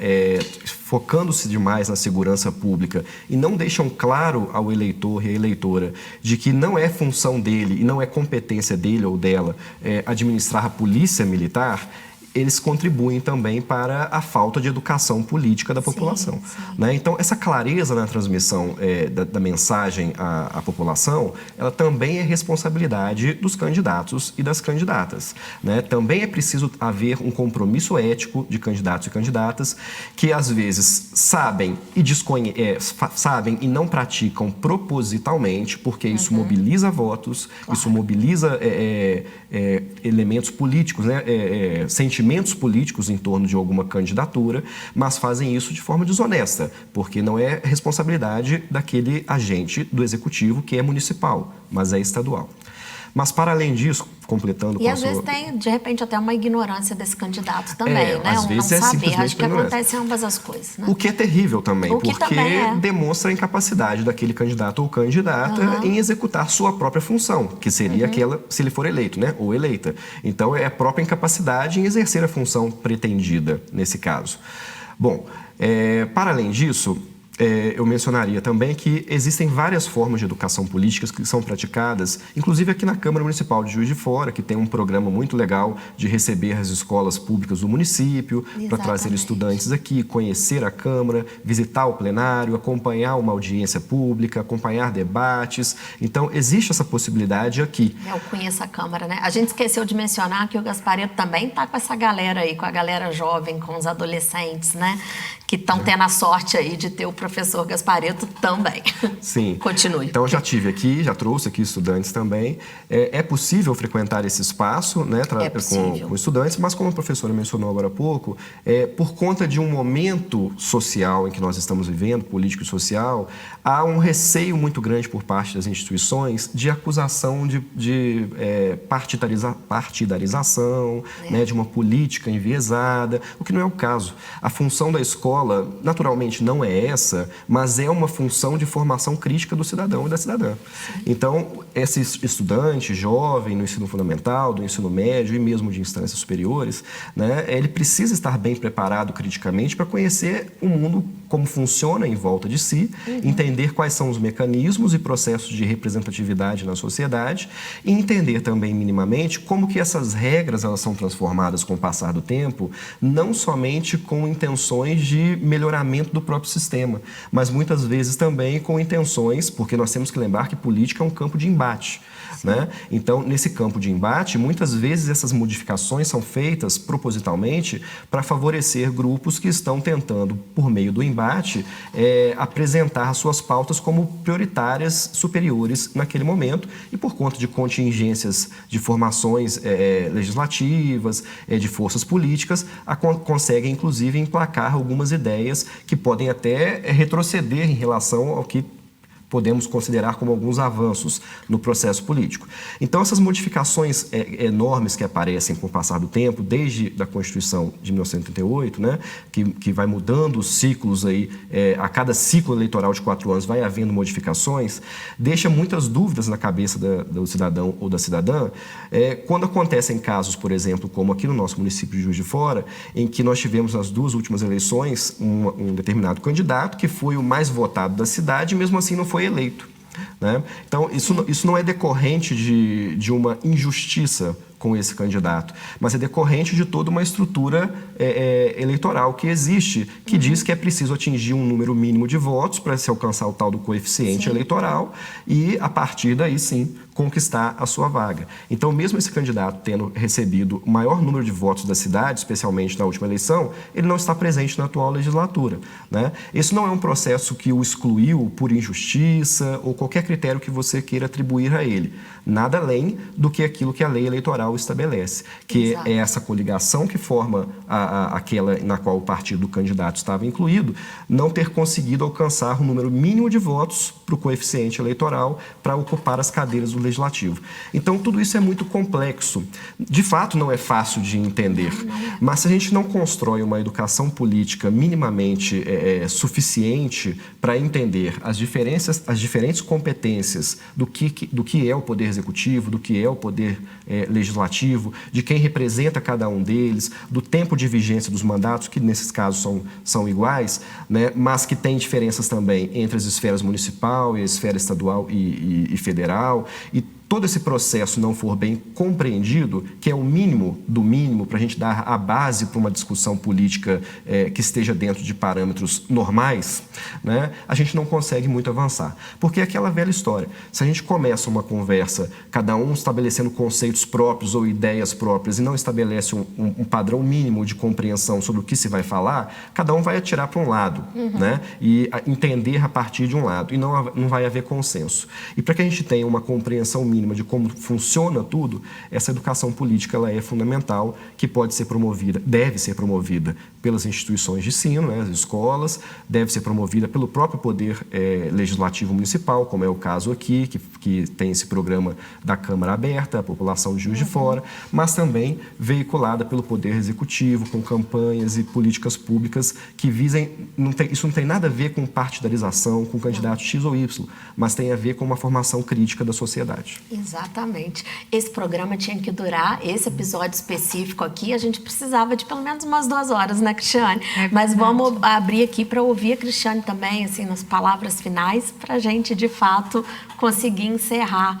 focando-se demais na segurança pública e não deixam claro ao eleitor e à eleitora de que não é função dele e não é competência dele ou dela administrar a polícia militar, eles contribuem também para a falta de educação política da população. Sim. Né? Então, essa clareza na transmissão da mensagem à população, ela também é responsabilidade dos candidatos e das candidatas. Né? Também é preciso haver um compromisso ético de candidatos e candidatas que, às vezes, sabem e não praticam propositalmente, porque isso mobiliza votos, isso mobiliza elementos políticos, né? Sentimentos políticos em torno de alguma candidatura, mas fazem isso de forma desonesta, porque não é responsabilidade daquele agente do executivo que é municipal, mas é estadual. Mas, para além disso, completando com a sua... E às vezes tem, de repente, até uma ignorância desse candidato também, né? Às vezes não é saber. simplesmente Acho que acontece ambas as coisas, né? O que é terrível também, porque também demonstra a incapacidade daquele candidato ou candidata em executar sua própria função, que seria aquela, se ele for eleito, né? Ou eleita. Então, é a própria incapacidade em exercer a função pretendida, nesse caso. Bom, para além disso... eu mencionaria também que existem várias formas de educação política que são praticadas, inclusive aqui na Câmara Municipal de Juiz de Fora, que tem um programa muito legal de receber as escolas públicas do município, para trazer estudantes aqui, conhecer a Câmara, visitar o plenário, acompanhar uma audiência pública, acompanhar debates. Então, existe essa possibilidade aqui. Eu conheço a Câmara, né? A gente esqueceu de mencionar que o Gasparetto também está com essa galera aí, com a galera jovem, com os adolescentes, né? Que estão tendo a sorte aí de ter o professor professor Gasparetto também. Sim. Continue. Então, eu já tive aqui, já trouxe aqui estudantes também. É possível frequentar esse espaço, né, com estudantes, mas como a professora mencionou agora há pouco, por conta de um momento social em que nós estamos vivendo, político e social, há um receio muito grande por parte das instituições de acusação de partidarização, né, de uma política enviesada, o que não é o caso. A função da escola, naturalmente, não é essa, mas é uma função de formação crítica do cidadão e da cidadã. Então, esse estudante jovem no ensino fundamental, do ensino médio e mesmo de instâncias superiores, né, ele precisa estar bem preparado criticamente para conhecer o mundo, como funciona em volta de si, entender quais são os mecanismos e processos de representatividade na sociedade e entender também minimamente como que essas regras elas são transformadas com o passar do tempo, não somente com intenções de melhoramento do próprio sistema, mas muitas vezes também com intenções, porque nós temos que lembrar que política é um campo de embate. Né? Então, nesse campo de embate, muitas vezes essas modificações são feitas propositalmente para favorecer grupos que estão tentando, por meio do embate, apresentar suas pautas como prioritárias superiores naquele momento e por conta de contingências de formações legislativas, de forças políticas, conseguem inclusive emplacar algumas ideias que podem até retroceder em relação ao que podemos considerar como alguns avanços no processo político. Então, essas modificações enormes que aparecem com o passar do tempo, desde a Constituição de 1988, né, que vai mudando os ciclos aí, a cada ciclo eleitoral de 4 anos vai havendo modificações, deixa muitas dúvidas na cabeça do cidadão ou da cidadã, quando acontecem casos, por exemplo, como aqui no nosso município de Juiz de Fora, em que nós tivemos nas 2 últimas eleições um determinado candidato que foi o mais votado da cidade e mesmo assim não foi eleito. Né? Então, isso não é decorrente de uma injustiça com esse candidato, mas é decorrente de toda uma estrutura eleitoral que existe, que diz que é preciso atingir um número mínimo de votos para se alcançar o tal do coeficiente eleitoral e, a partir daí, sim, conquistar a sua vaga. Então, mesmo esse candidato tendo recebido o maior número de votos da cidade, especialmente na última eleição, ele não está presente na atual legislatura. Né? Esse não é um processo que o excluiu por injustiça ou qualquer critério que você queira atribuir a ele. Nada além do que aquilo que a lei eleitoral estabelece, que é essa coligação que forma aquela na qual o partido do candidato estava incluído, não ter conseguido alcançar o número mínimo de votos para o coeficiente eleitoral para ocupar as cadeiras do Legislativo. Então, tudo isso é muito complexo. De fato, não é fácil de entender, mas se a gente não constrói uma educação política minimamente suficiente para entender as diferentes competências do que é o Poder Executivo, do que é o Poder Legislativo, de quem representa cada um deles, do tempo de vigência dos mandatos, que nesses casos são iguais, né, mas que tem diferenças também entre as esferas municipal e a esfera estadual e federal, e todo esse processo não for bem compreendido, que é o mínimo do mínimo para a gente dar a base para uma discussão política que esteja dentro de parâmetros normais, né, a gente não consegue muito avançar. Porque é aquela velha história. Se a gente começa uma conversa, cada um estabelecendo conceitos próprios ou ideias próprias e não estabelece um padrão mínimo de compreensão sobre o que se vai falar, cada um vai atirar para um lado, né, e entender a partir de um lado, e não vai haver consenso. E para que a gente tenha uma compreensão mínima de como funciona tudo, essa educação política ela é fundamental, que pode ser promovida, deve ser promovida pelas instituições de ensino, né, as escolas, deve ser promovida pelo próprio Poder Legislativo Municipal, como é o caso aqui, que tem esse programa da Câmara Aberta, a população de Juiz de Fora, mas também veiculada pelo Poder Executivo, com campanhas e políticas públicas que visem, isso não tem nada a ver com partidarização, com candidato X ou Y, mas tem a ver com uma formação crítica da sociedade. Exatamente. Esse programa tinha que durar, esse episódio específico aqui, a gente precisava de pelo menos umas 2 horas, né, Cristiane? Mas vamos abrir aqui para ouvir a Cristiane também, assim, nas palavras finais, para a gente, de fato, conseguir encerrar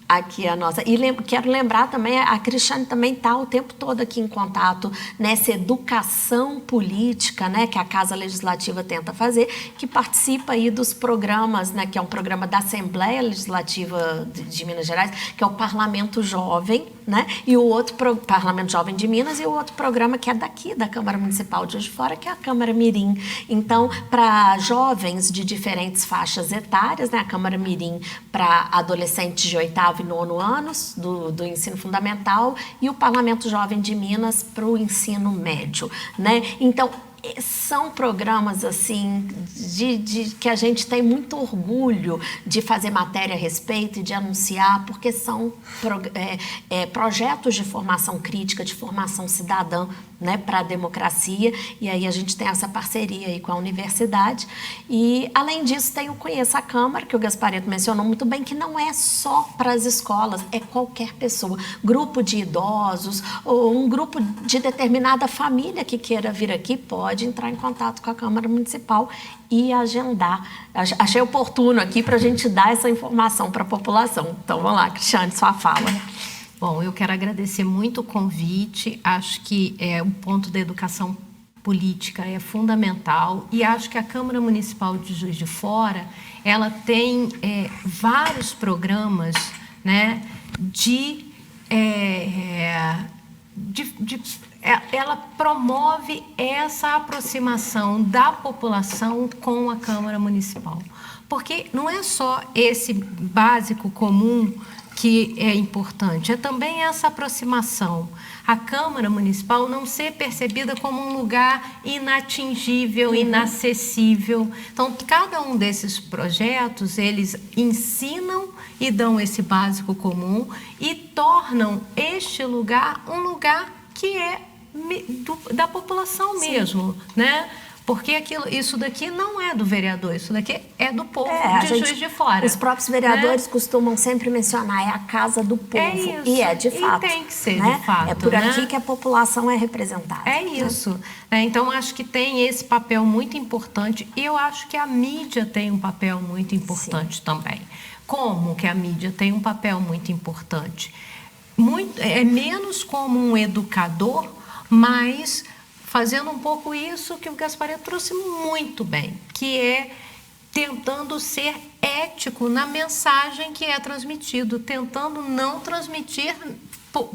Aqui a nossa. E quero lembrar também, a Cristiane também está o tempo todo aqui em contato nessa educação política, né, que a Casa Legislativa tenta fazer, que participa aí dos programas, né, que é um programa da Assembleia Legislativa de Minas Gerais, que é o Parlamento Jovem, né, e o outro Parlamento Jovem de Minas, e o outro programa que é daqui, da Câmara Municipal de Juiz de Fora, que é a Câmara Mirim. Então, para jovens de diferentes faixas etárias, né, a Câmara Mirim para adolescentes de 8º e 9º anos do ensino fundamental, e o Parlamento Jovem de Minas para o ensino médio, né? Então, são programas assim que a gente tem muito orgulho de fazer matéria a respeito e de anunciar, porque são projetos de formação crítica, de formação cidadã, né, para a democracia, e aí a gente tem essa parceria aí com a universidade. E além disso tem o Conheça a Câmara, que o Gasparetto mencionou muito bem, que não é só para as escolas, é qualquer pessoa, grupo de idosos ou um grupo de determinada família que queira vir aqui pode entrar em contato com a Câmara Municipal e agendar. Achei oportuno aqui para a gente dar essa informação para a população. Então vamos lá, Cristiane, sua fala. Bom, eu quero agradecer muito o convite. Acho que o ponto da educação política é fundamental, e acho que a Câmara Municipal de Juiz de Fora ela tem vários programas, né, ela promove essa aproximação da população com a Câmara Municipal, porque não é só esse básico comum que é importante, é também essa aproximação. A Câmara Municipal não ser percebida como um lugar inatingível, inacessível. Então, cada um desses projetos, eles ensinam e dão esse básico comum e tornam este lugar um lugar que é da população mesmo, né? Porque isso daqui não é do vereador, isso daqui é do povo de Juiz de Fora. Os próprios vereadores costumam sempre mencionar, é a casa do povo. É isso. E é de fato. E tem que ser, né? de fato. É por aqui que a população é representada. É isso. Então, acho que tem esse papel muito importante, e eu acho que a mídia tem um papel muito importante também. Como que a mídia tem um papel muito importante? É menos como um educador, mas fazendo um pouco isso que o Gasparetto trouxe muito bem, que é tentando ser ético na mensagem que é transmitido, tentando não transmitir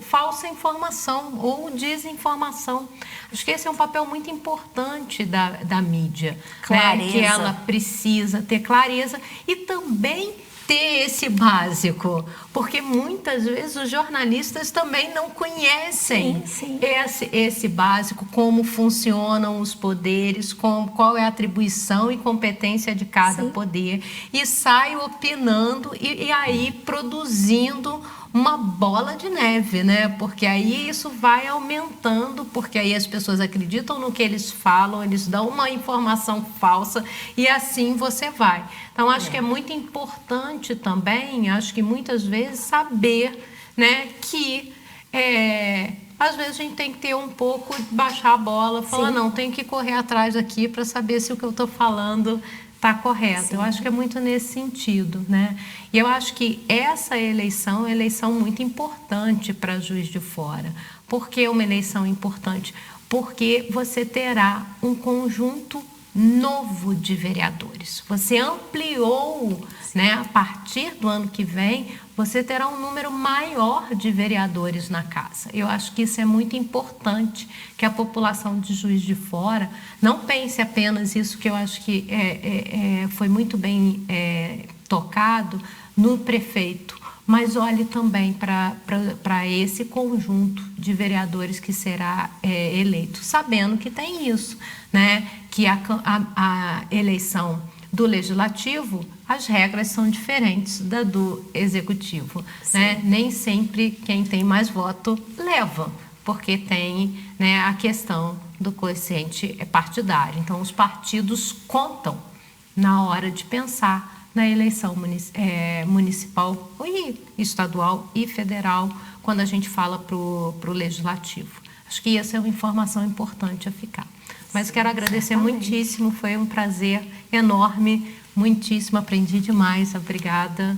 falsa informação ou desinformação. Acho que esse é um papel muito importante da mídia, né? Que ela precisa ter clareza e também ter esse básico, porque muitas vezes os jornalistas também não conhecem esse básico, como funcionam os poderes, qual é a atribuição e competência de cada poder, e sai opinando e aí produzindo uma bola de neve, né? Porque aí isso vai aumentando, porque aí as pessoas acreditam no que eles falam, eles dão uma informação falsa e assim você vai. Então, acho que é muito importante também, acho que muitas vezes saber, né, que às vezes a gente tem que ter um pouco, baixar a bola, falar, não, tem que correr atrás aqui para saber se o que eu estou falando está correto. Eu acho que é muito nesse sentido, né? E eu acho que essa eleição é uma eleição muito importante para Juiz de Fora. Por que uma eleição importante? Porque você terá um conjunto novo de vereadores. Você ampliou, né? A partir do ano que vem, você terá um número maior de vereadores na casa. Eu acho que isso é muito importante, que a população de Juiz de Fora não pense apenas isso, que eu acho que foi muito bem tocado no prefeito, mas olhe também para esse conjunto de vereadores que será eleito, sabendo que tem isso, né? Que a eleição do Legislativo, as regras são diferentes da do Executivo, né? Nem sempre quem tem mais voto leva, porque tem, né, a questão do quociente partidário. Então, os partidos contam na hora de pensar na eleição municipal, e estadual e federal, quando a gente fala para o Legislativo. Acho que essa é uma informação importante a ficar. Mas quero agradecer muitíssimo, foi um prazer enorme, muitíssimo, aprendi demais. Obrigada.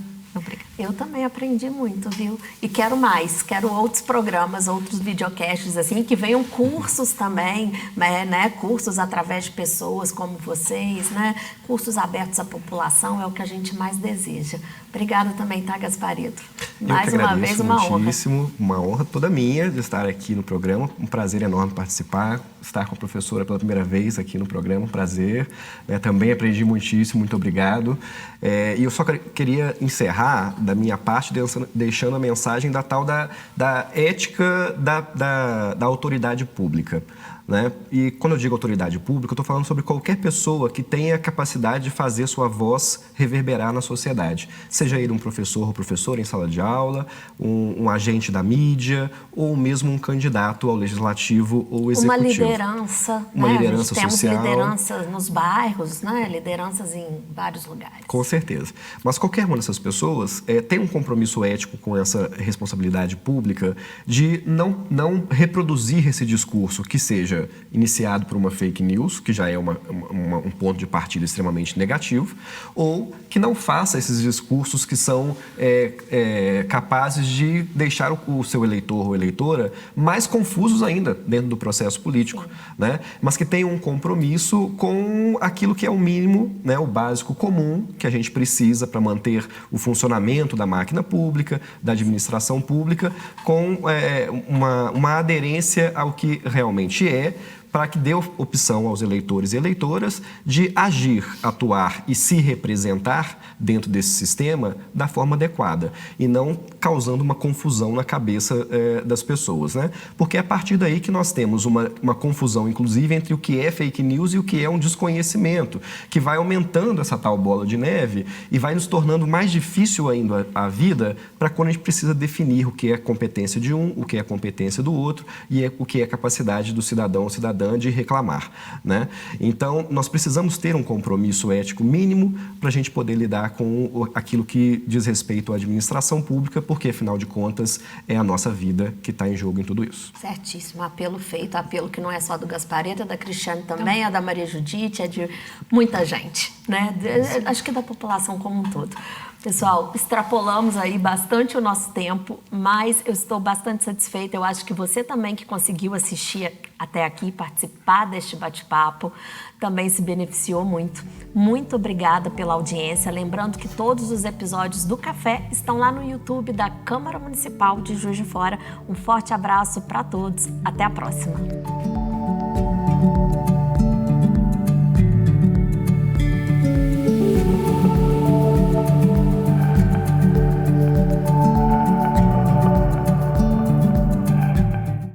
Eu também aprendi muito, viu? E quero mais, quero outros programas, outros videocasts, assim, que venham cursos também, né? Cursos através de pessoas como vocês, né? Cursos abertos à população é o que a gente mais deseja. Obrigada também, tá, Gasparito? Mais uma vez, uma honra. Uma honra toda minha de estar aqui no programa. Um prazer enorme participar, estar com a professora pela primeira vez aqui no programa, um prazer. Também aprendi muitíssimo, muito obrigado. E eu só queria encerrar da minha parte deixando a mensagem da tal da ética da autoridade pública. Né? E quando eu digo autoridade pública, eu estou falando sobre qualquer pessoa que tenha capacidade de fazer sua voz reverberar na sociedade. Seja ele um professor ou professora em sala de aula, um agente da mídia ou mesmo um candidato ao legislativo ou executivo. Uma liderança social. Temos lideranças nos bairros, né? Lideranças em vários lugares. Com certeza. Mas qualquer uma dessas pessoas tem um compromisso ético com essa responsabilidade pública de não reproduzir esse discurso que seja iniciado por uma fake news, que já é um ponto de partida extremamente negativo, ou que não faça esses discursos que são capazes de deixar o seu eleitor ou eleitora mais confusos ainda dentro do processo político, né? Mas que tenham um compromisso com aquilo que é o mínimo, né? O básico comum que a gente precisa para manter o funcionamento da máquina pública, da administração pública, com uma aderência ao que realmente para que dê opção aos eleitores e eleitoras de agir, atuar e se representar dentro desse sistema da forma adequada e não causando uma confusão na cabeça das pessoas, né? Porque é a partir daí que nós temos uma confusão, inclusive, entre o que é fake news e o que é um desconhecimento, que vai aumentando essa tal bola de neve e vai nos tornando mais difícil ainda a vida para quando a gente precisa definir o que é competência de um, o que é competência do outro e o que é capacidade do cidadão ou cidadã de reclamar, né? Então, nós precisamos ter um compromisso ético mínimo para a gente poder lidar com aquilo que diz respeito à administração pública, porque, afinal de contas, é a nossa vida que está em jogo em tudo isso. Certíssimo. Apelo feito. Apelo que não é só do Gasparito, é da Cristiane também, é da Maria Judite, é de muita gente, né? Acho que da população como um todo. Pessoal, extrapolamos aí bastante o nosso tempo, mas eu estou bastante satisfeita. Eu acho que você também que conseguiu assistir até aqui, participar deste bate-papo, também se beneficiou muito. Muito obrigada pela audiência. Lembrando que todos os episódios do Café estão lá no YouTube da Câmara Municipal de Juiz de Fora. Um forte abraço para todos. Até a próxima.